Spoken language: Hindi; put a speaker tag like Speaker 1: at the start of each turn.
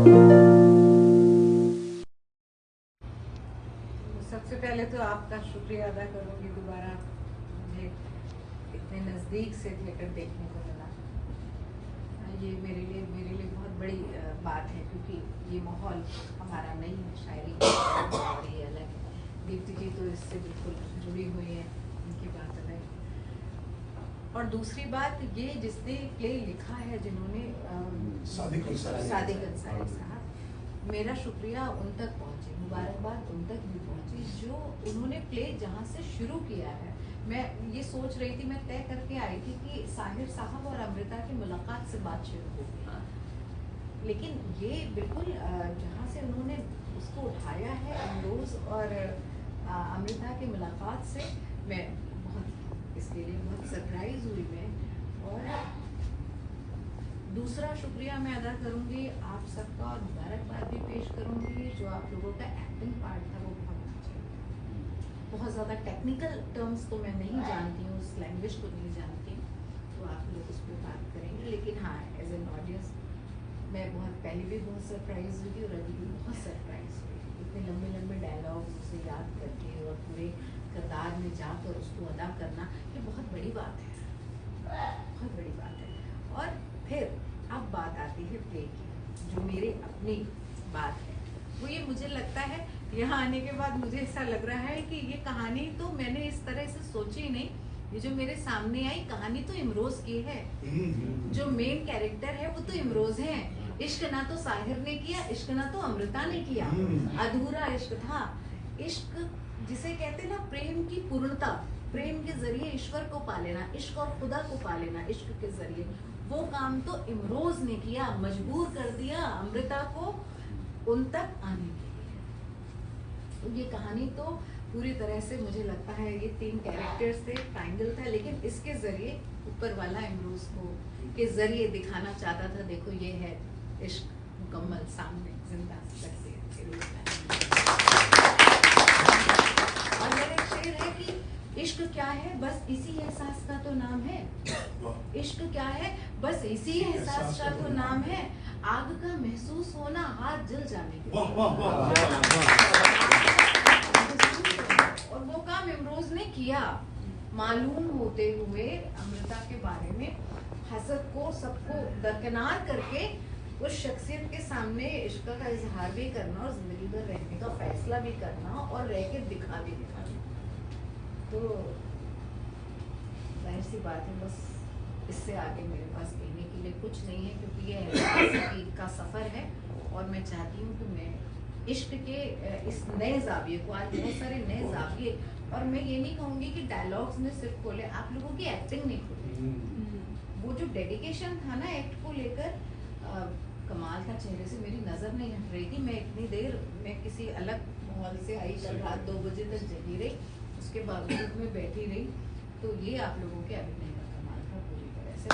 Speaker 1: सबसे पहले तो आपका शुक्रिया अदा करूंगी, दोबारा मुझे इतने नज़दीक से थिएटर देखने को मिला। ये मेरे लिए बहुत बड़ी बात है, क्योंकि ये माहौल हमारा नहीं है, शायरी का और ये अलग है। दीप्ति जी तो इससे बिल्कुल जुड़ी हुई है, उनकी बात अलग है। और दूसरी बात, ये जिसने प्ले लिखा है, जिन्होंने सादिक अंसारी साहब, मेरा शुक्रिया उन तक पहुंचे, मुबारकबाद उन तक भी पहुंची, जो उन्होंने प्ले जहाँ से शुरू किया है। मैं ये सोच रही थी, मैं तय करके आई थी कि साहिर साहब और अमृता की मुलाकात से बात शुरू होगी, लेकिन ये बिल्कुल जहाँ से उन्होंने उसको उठाया है, अमरोज और अमृता की मुलाकात से, मैं बहुत इसके लिए बहुत सरप्राइज हुई मैं। और दूसरा शुक्रिया मैं अदा करूंगी आप सबका, और मुबारकबाद भी पेश करूंगी, जो आप लोगों का एक्टिंग पार्ट था वो बहुत अच्छा है। बहुत ज़्यादा टेक्निकल टर्म्स तो मैं नहीं जानती हूँ, उस लैंग्वेज को नहीं जानती, तो आप लोग उस पर बात करेंगे, लेकिन हाँ, एज एन ऑडियंस मैं पहले भी बहुत सरप्राइज हुई थी और अभी भी बहुत सरप्राइज हुई। इतने लंबे लंबे डायलॉग उसे याद करके और पूरे किरदार में जाकर उसको अदा करना, ये बहुत बड़ी बात है, बहुत बड़ी बात है। और फिर अब बात आती है प्ले की, जो मेरे अपनी बात है, वो ये मुझे लगता है यहाँ आने के बाद मुझे ऐसा लग रहा है कि ये कहानी तो मैंने इस तरह से सोची नहीं। ये जो मेरे सामने आई कहानी तो इमरोज की है, जो मेन कैरेक्टर है वो तो इमरोज है। इश्क ना तो साहिर ने किया, इश्क ना तो अमृता ने किया, अधूरा इश्क था। इश्क जिसे कहते ना प्रेम की पूर्णता, प्रेम के जरिए ईश्वर को पा लेना, इश्क और खुदा को पा लेना इश्क के जरिए, वो काम तो इमरोज ने किया, मजबूर कर दिया अमृता को उन तक आने के लिए। तो ये कहानी तो पूरी तरह से मुझे लगता है ये 3 कैरेक्टर्स थे, ट्रायंगल था, लेकिन इसके जरिए ऊपर वाला इमरोज को के जरिए दिखाना चाहता था, देखो ये है इश्क मुकम्मल सामने जिंदा शख्सियत के रूप में। और मेरा एक शेर है कि इश्क क्या है, बस इसी एहसास का तो नाम है। इश्क क्या है, बस इसी एहसास का तो नाम है। आग का महसूस होना, हाथ जल जाने के। और वो काम इमरोज ने किया, मालूम होते हुए अमृता के बारे में, हसद को सबको दरकिनार करके उस शख्सियत के सामने इश्क का इजहार भी करना और जिंदगी भर रहने का फैसला भी करना और रह के दिखा भी दिखाना। तो जाहिर सी बात है, बस इससे आगे मेरे पास कहने के लिए कुछ नहीं है, क्योंकि ये एहसास का सफ़र है। और मैं चाहती हूँ कि मैं इश्क के इस नए जाविये को, आज बहुत सारे नए जाविये, और मैं ये नहीं कहूँगी कि डायलॉग्स ने सिर्फ खोले, आप लोगों की एक्टिंग नहीं खोली। वो जो डेडिकेशन था ना एक्ट को लेकर, कमाल था। चेहरे से मेरी नज़र नहीं हट रही थी। मैं इतनी देर मैं किसी अलग माहौल से आई, कल रात 2 बजे तक जगी रही, उसके बावजूद में बैठी रही। तो ये आप लोगों के अभिनय का कमाल था पूरी तरह से।